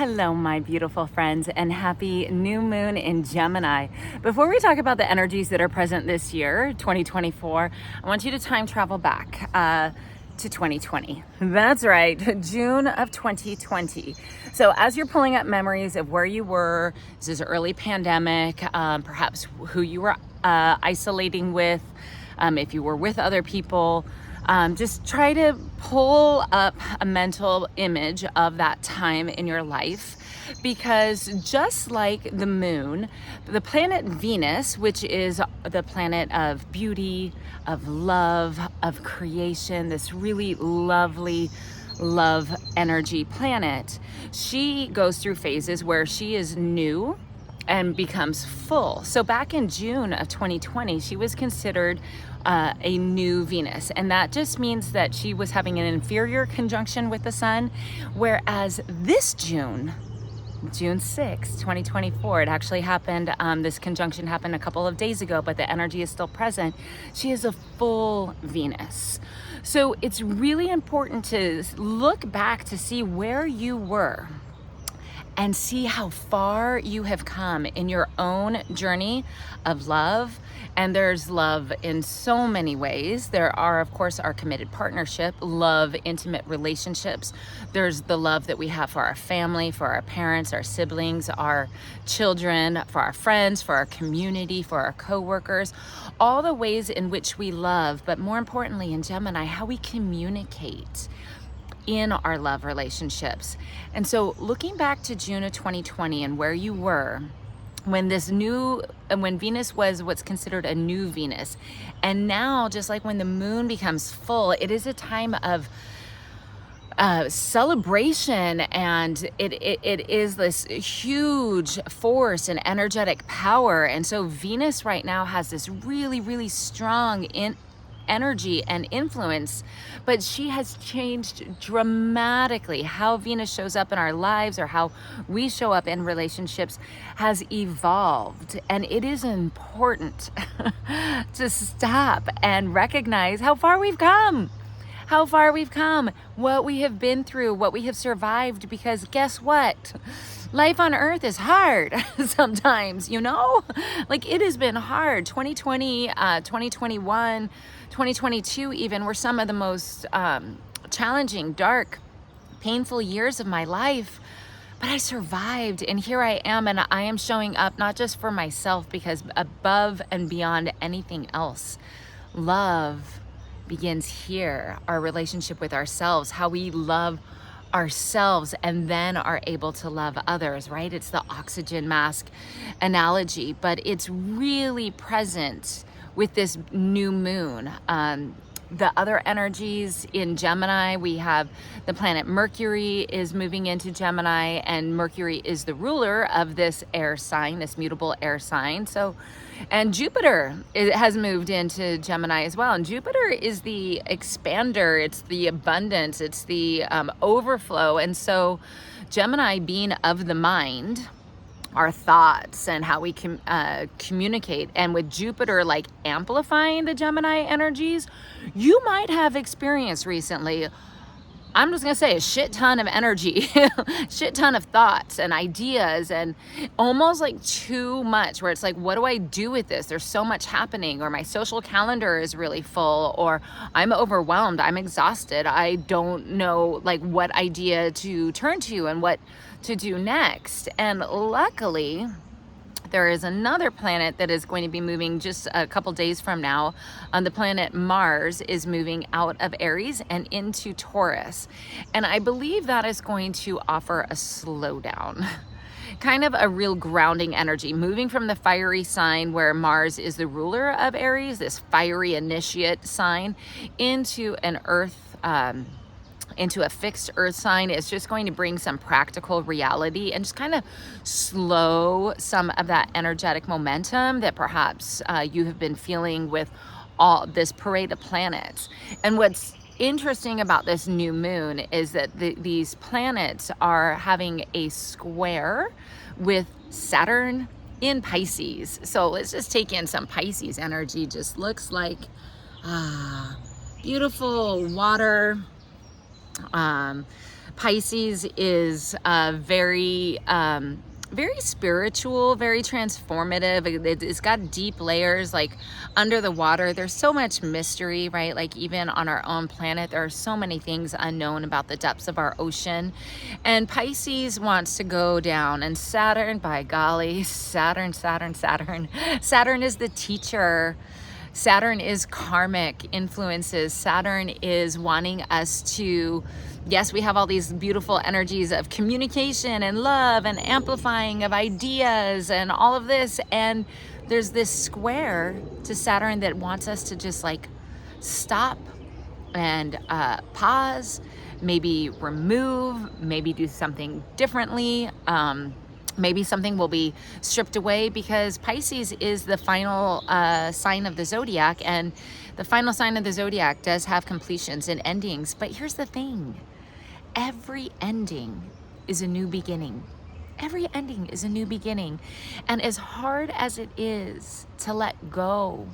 Hello, my beautiful friends, and happy new moon in Gemini. Before we talk about the energies that are present this year, 2024, I want you to time travel back to 2020. That's right, June of 2020. So as you're pulling up memories of where you were, this is early pandemic, perhaps who you were isolating with, if you were with other people, just try to pull up a mental image of that time in your life, because just like the moon, the planet Venus, which is the planet of beauty, of love, of creation, this really lovely love energy planet, she goes through phases where she is new and becomes full. So back in June of 2020, she was considered a new Venus. And that just means that she was having an inferior conjunction with the sun. Whereas this June 6, 2024, it actually happened, this conjunction happened a couple of days ago, but the energy is still present. She is a full Venus. So it's really important to look back to see where you were and see how far you have come in your own journey of love. And there's love in so many ways. There are, of course, our committed partnership, love, intimate relationships. There's the love that we have for our family, for our parents, our siblings, our children, for our friends, for our community, for our coworkers, all the ways in which we love, but more importantly in Gemini, how we communicate in our love relationships. And so looking back to June of 2020 and where you were when Venus was what's considered a new Venus, and now just like when the moon becomes full, it is a time of celebration, and it is this huge force and energetic power. And so Venus right now has this really, really strong energy and influence, but she has changed dramatically. How Venus shows up in our lives, or how we show up in relationships, has evolved. And it is important to stop and recognize how far we've come. How far we've come, what we have been through, what we have survived, because guess what? Life on earth is hard sometimes, like it has been hard. 2020, 2021, 2022 even were some of the most challenging, dark, painful years of my life. But I survived, and here I am, and I am showing up not just for myself, because above and beyond anything else, love begins here. Our relationship with ourselves, how we love ourselves and then are able to love others, right? It's the oxygen mask analogy, but it's really present with this new moon. The other energies in Gemini, we have the planet Mercury is moving into Gemini, and Mercury is the ruler of this air sign, this mutable air sign. And Jupiter has moved into Gemini as well. And Jupiter is the expander, it's the abundance, it's the overflow. And so Gemini being of the mind, our thoughts and how we can communicate, and with Jupiter like amplifying the Gemini energies, you might have experienced recently, I'm just gonna say, a shit ton of energy, shit ton of thoughts and ideas, and almost like too much, where it's like, what do I do with this? There's so much happening, or my social calendar is really full, or I'm overwhelmed, I'm exhausted, I don't know like what idea to turn to and what to do next. And luckily, there is another planet that is going to be moving just a couple days from now. The planet Mars is moving out of Aries and into Taurus. And I believe that is going to offer a slowdown, kind of a real grounding energy, moving from the fiery sign where Mars is the ruler of Aries, this fiery initiate sign, into an earth, into a fixed earth sign. Is just going to bring some practical reality and just kind of slow some of that energetic momentum that perhaps you have been feeling with all this parade of planets. And what's interesting about this new moon is that these planets are having a square with Saturn in Pisces. So let's just take in some Pisces energy. Just looks like beautiful water, Pisces is very spiritual, very transformative. It's got deep layers, like under the water. There's so much mystery, right? Like even on our own planet, there are so many things unknown about the depths of our ocean. And Pisces wants to go down, and Saturn, by golly, Saturn is the teacher. Saturn is karmic influences. Saturn is wanting us to, yes, we have all these beautiful energies of communication and love and amplifying of ideas and all of this. And there's this square to Saturn that wants us to just like stop and pause, maybe remove, maybe do something differently. Maybe something will be stripped away, because Pisces is the final sign of the zodiac, and the final sign of the zodiac does have completions and endings. But here's the thing. Every ending is a new beginning. Every ending is a new beginning. And as hard as it is to let go,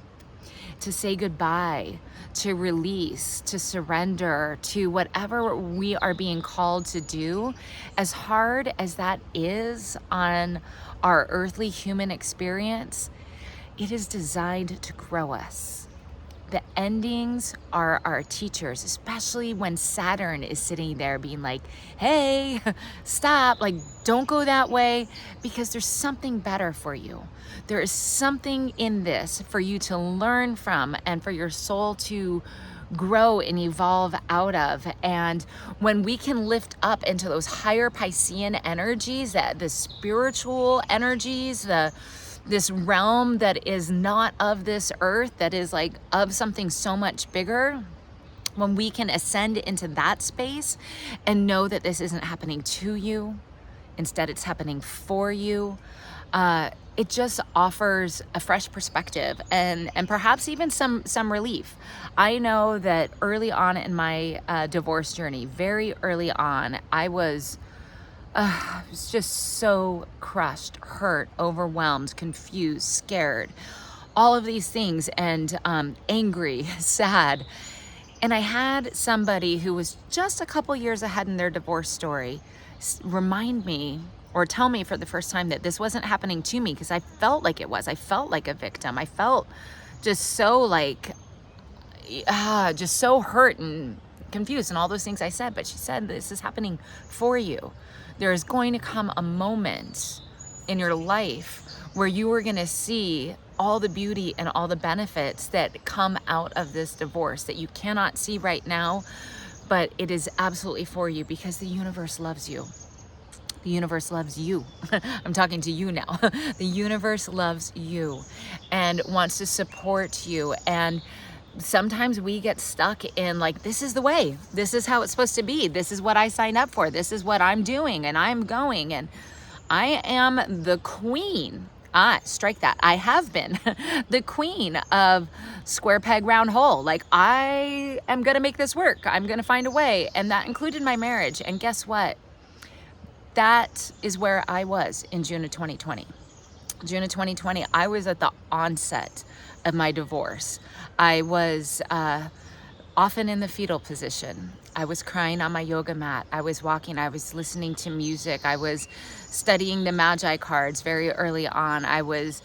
to say goodbye, to release, to surrender to whatever we are being called to do, as hard as that is on our earthly human experience, it is designed to grow us. The endings are our teachers, especially when Saturn is sitting there being like, hey, stop, like, don't go that way, because there's something better for you. There is something in this for you to learn from and for your soul to grow and evolve out of. And when we can lift up into those higher Piscean energies, that the spiritual energies, this realm that is not of this earth, that is like of something so much bigger, when we can ascend into that space and know that this isn't happening to you, instead it's happening for you, it just offers a fresh perspective and perhaps even some relief. I know that early on in my divorce journey, very early on, I was just so crushed, hurt, overwhelmed, confused, scared, all of these things, and angry, sad. And I had somebody who was just a couple years ahead in their divorce story remind me, or tell me for the first time, that this wasn't happening to me, because I felt like it was. I felt like a victim. I felt just so like, just so hurt and confused and all those things I said. But she said, this is happening for you. There is going to come a moment in your life where you are going to see all the beauty and all the benefits that come out of this divorce that you cannot see right now, but it is absolutely for you, because the universe loves you. The universe loves you. I'm talking to you now. The universe loves you and wants to support you. And sometimes we get stuck in like, this is the way, this is how it's supposed to be, this is what I signed up for, this is what I'm doing, and I'm going, and I am the queen. Strike that. I have been the queen of square peg round hole. Like, I am gonna make this work. I'm gonna find a way. And that included my marriage. And guess what? That is where I was in June of 2020. June of 2020, I was at the onset of my divorce. I was often in the fetal position. I was crying on my yoga mat. I was walking. I was listening to music. I was studying the Magi cards very early on. I was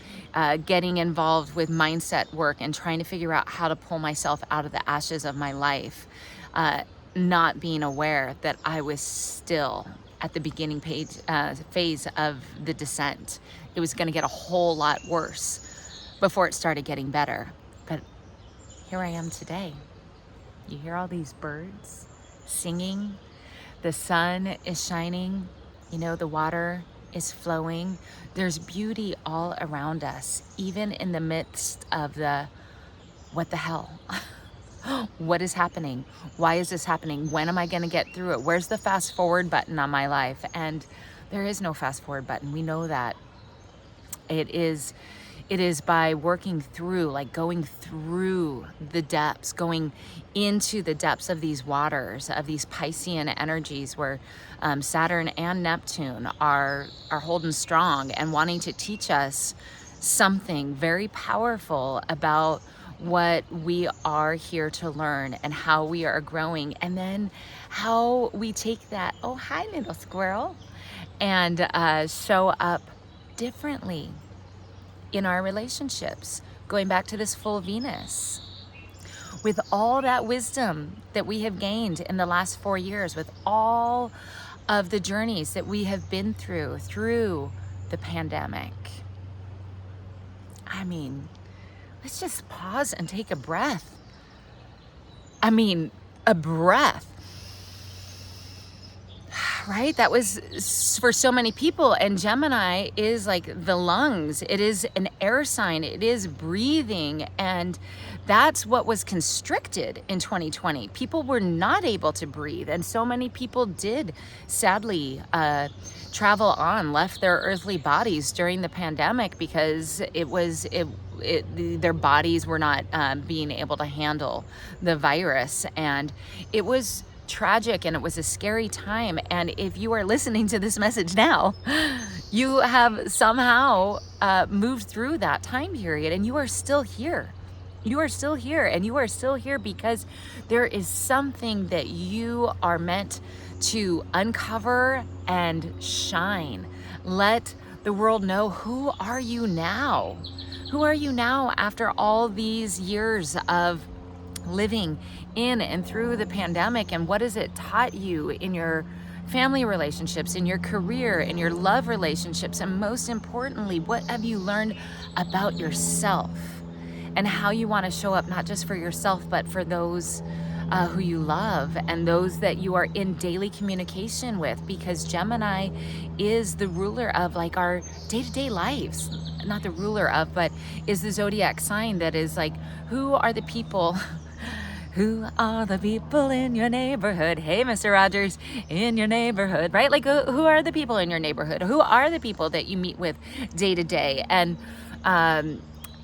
getting involved with mindset work and trying to figure out how to pull myself out of the ashes of my life, not being aware that I was still at the beginning phase of the descent. It was going to get a whole lot worse before it started getting better. But here I am today. You hear all these birds singing, the sun is shining, you know, the water is flowing. There's beauty all around us, even in the midst of the, what the hell? What is happening? Why is this happening? When am I going to get through it? Where's the fast forward button on my life? And there is no fast forward button. We know that. It is by working through, like going through the depths, going into the depths of these waters, of these Piscean energies, where Saturn and Neptune are holding strong and wanting to teach us something very powerful about what we are here to learn and how we are growing, and then how we take that, oh, hi, little squirrel, and show up differently in our relationships. Going back to this full Venus, with all that wisdom that we have gained in the last 4 years, with all of the journeys that we have been through the pandemic. I mean, let's just pause and take a breath. I mean, a breath, right? That was for so many people. And Gemini is like the lungs. It is an air sign. It is breathing. And that's what was constricted in 2020. People were not able to breathe. And so many people did, sadly, travel on, left their earthly bodies during the pandemic because their bodies were not being able to handle the virus. And it was tragic, and it was a scary time. And if you are listening to this message now, you have somehow moved through that time period, and you are still here. You are still here, and you are still here because there is something that you are meant to uncover and shine. Let the world know, who are you now? Who are you now after all these years of living in and through the pandemic? And what has it taught you in your family relationships, in your career, in your love relationships? And most importantly, what have you learned about yourself and how you want to show up, not just for yourself, but for those who you love and those that you are in daily communication with? Because Gemini is the ruler of like our day-to-day lives. Not the ruler of, but is the zodiac sign that is like, who are the people who are the people in your neighborhood? Hey, Mr. Rogers, in your neighborhood, right? Like, who are the people in your neighborhood? Who are the people that you meet with day to day and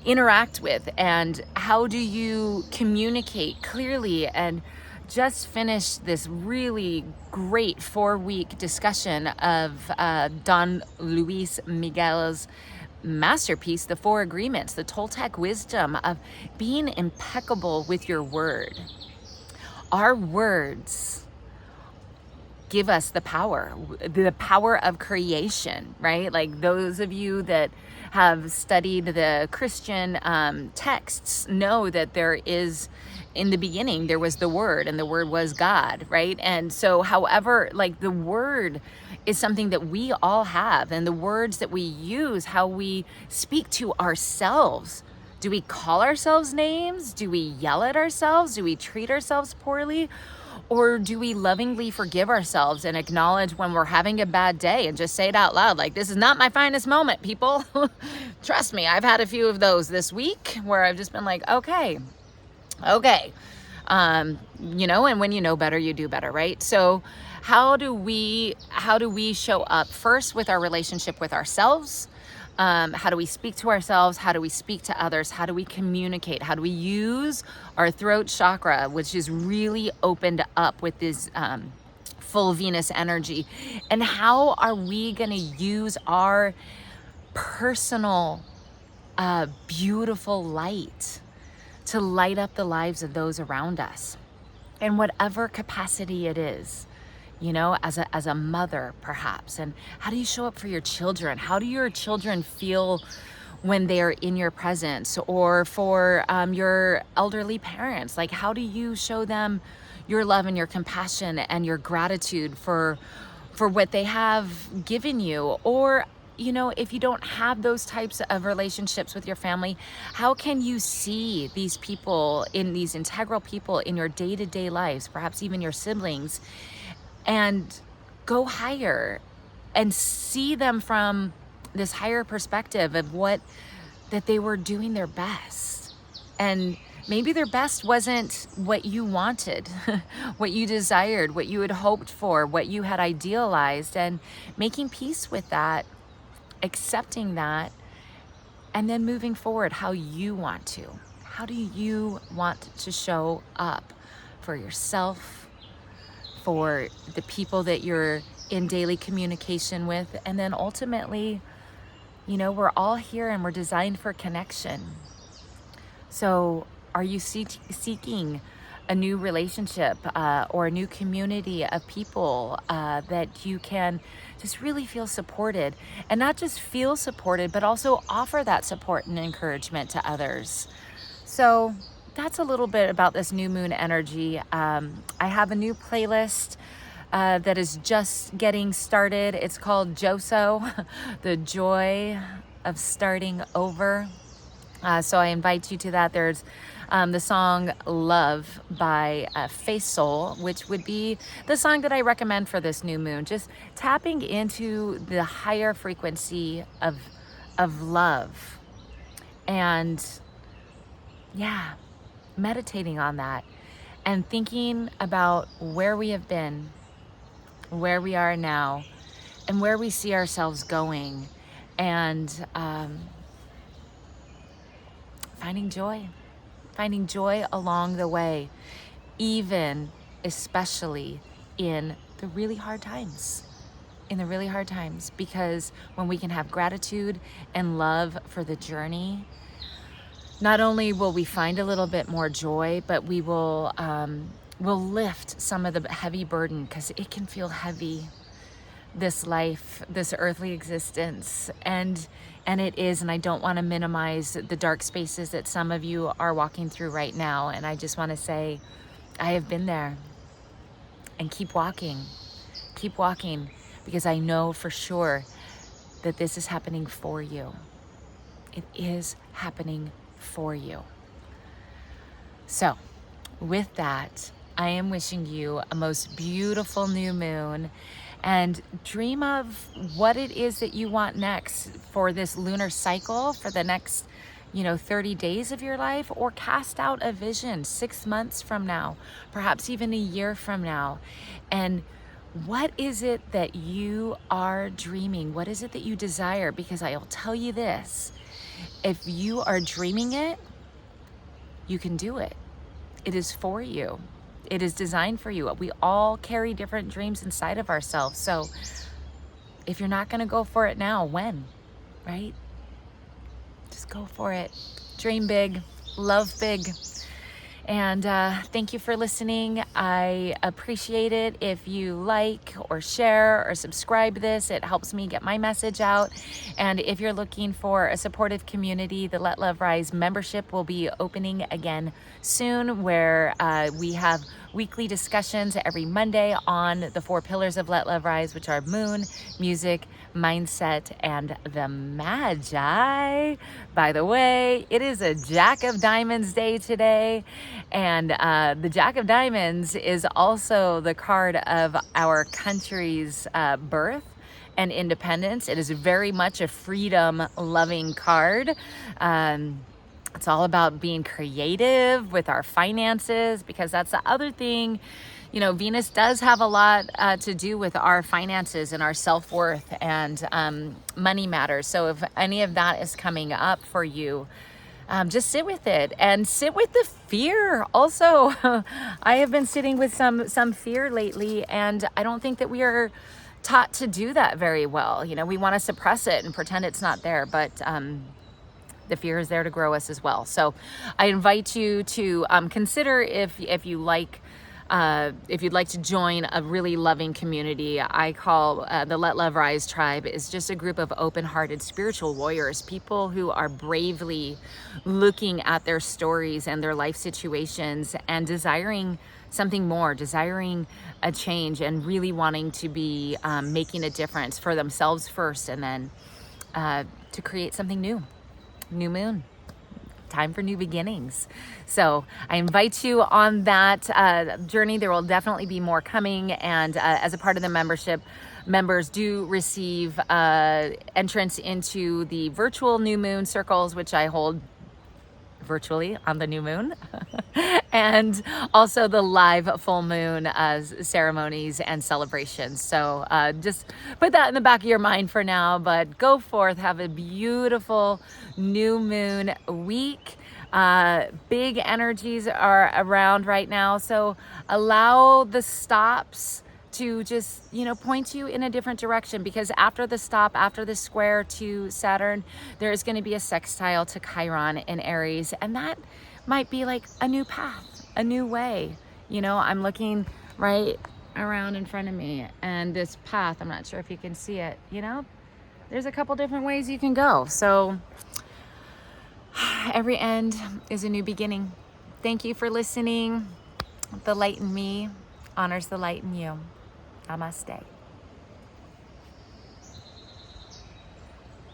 interact with? And how do you communicate clearly? And just finished this really great 4-week discussion of Don Luis Miguel's masterpiece, The Four Agreements, the Toltec wisdom of being impeccable with your word. Our words give us the power of creation, right? Like those of you that have studied the Christian texts know that there is, in the beginning, there was the Word, and the Word was God, right? And so, however, like the Word is something that we all have, and the words that we use, how we speak to ourselves. Do we call ourselves names? Do we yell at ourselves? Do we treat ourselves poorly? Or do we lovingly forgive ourselves and acknowledge when we're having a bad day and just say it out loud? Like, this is not my finest moment, people. Trust me, I've had a few of those this week where I've just been like, okay. And when you know better, you do better, right? So how do we show up first with our relationship with ourselves? How do we speak to ourselves? How do we speak to others? How do we communicate? How do we use our throat chakra, which is really opened up with this full Venus energy? And how are we going to use our personal, beautiful light to light up the lives of those around us in whatever capacity it is? As a mother, perhaps. And how do you show up for your children? How do your children feel when they're in your presence? Or for your elderly parents, like, how do you show them your love and your compassion and your gratitude for what they have given you? Or, if you don't have those types of relationships with your family, how can you see these people, in these integral people in your day-to-day lives, perhaps even your siblings, and go higher and see them from this higher perspective of that they were doing their best. And maybe their best wasn't what you wanted, what you desired, what you had hoped for, what you had idealized, and making peace with that, accepting that, and then moving forward how you want to. How do you want to show up for yourself, for the people that you're in daily communication with? And then ultimately, we're all here and we're designed for connection. So are you seeking a new relationship or a new community of people that you can just really feel supported, and not just feel supported, but also offer that support and encouragement to others. So that's a little bit about this new moon energy. I have a new playlist that is just getting started. It's called Joso, the joy of starting over. So I invite you to that. There's the song Love by Face Soul, which would be the song that I recommend for this new moon. Just tapping into the higher frequency of love, and yeah, meditating on that and thinking about where we have been, where we are now, and where we see ourselves going, and finding joy along the way, even especially in the really hard times. Because when we can have gratitude and love for the journey, not only will we find a little bit more joy, but we will lift some of the heavy burden, because it can feel heavy, this life, this earthly existence, and it is. And I don't want to minimize the dark spaces that some of you are walking through right now. And I just want to say, I have been there, and keep walking, because I know for sure that this is happening for you. It is happening for you. So with that, I am wishing you a most beautiful new moon, and dream of what it is that you want next for this lunar cycle, for the next 30 days of your life, or cast out a vision 6 months from now, perhaps even a year from now. And what is it that you are dreaming? What is it that you desire? Because I'll tell you this, if you are dreaming it, you can do it. It is for you. It is designed for you. We all carry different dreams inside of ourselves. So if you're not going to go for it now, when? Right? Just go for it. Dream big, love big. And thank you for listening. I appreciate it if you like or share or subscribe this. It helps me get my message out. And if you're looking for a supportive community, the Let Love Rise membership will be opening again soon, where we have weekly discussions every Monday on the 4 pillars of Let Love Rise, which are moon, music, mindset, and the Magi. By the way, it is a Jack of Diamonds day today, and the Jack of Diamonds is also the card of our country's birth and independence. It is very much a freedom-loving card. It's all about being creative with our finances, because that's the other thing. Venus does have a lot to do with our finances and our self-worth, and money matters. So if any of that is coming up for you, just sit with it, and sit with the fear also. I have been sitting with some fear lately, and I don't think that we are taught to do that very well. We want to suppress it and pretend it's not there, but the fear is there to grow us as well. So I invite you to consider if you like. If you'd like to join a really loving community, I call the Let Love Rise tribe, is just a group of open-hearted spiritual warriors, people who are bravely looking at their stories and their life situations and desiring something more, desiring a change, and really wanting to be making a difference for themselves first, and then to create something new. New moon. Time for new beginnings. So I invite you on that journey. There will definitely be more coming, and as a part of the membership, members do receive entrance into the virtual new moon circles, which I hold virtually on the new moon, and also the live full moon ceremonies and celebrations. So just put that in the back of your mind for now, but go forth, have a beautiful new moon week. Big energies are around right now, so allow the stops to just, point you in a different direction, because after the stop, after the square to Saturn, there is going to be a sextile to Chiron in Aries, and that might be like a new path, a new way. You know, I'm looking right around in front of me, and this path, I'm not sure if you can see it, you know, there's a couple different ways you can go. So every end is a new beginning. Thank you for listening. The light in me honors the light in you. Namaste.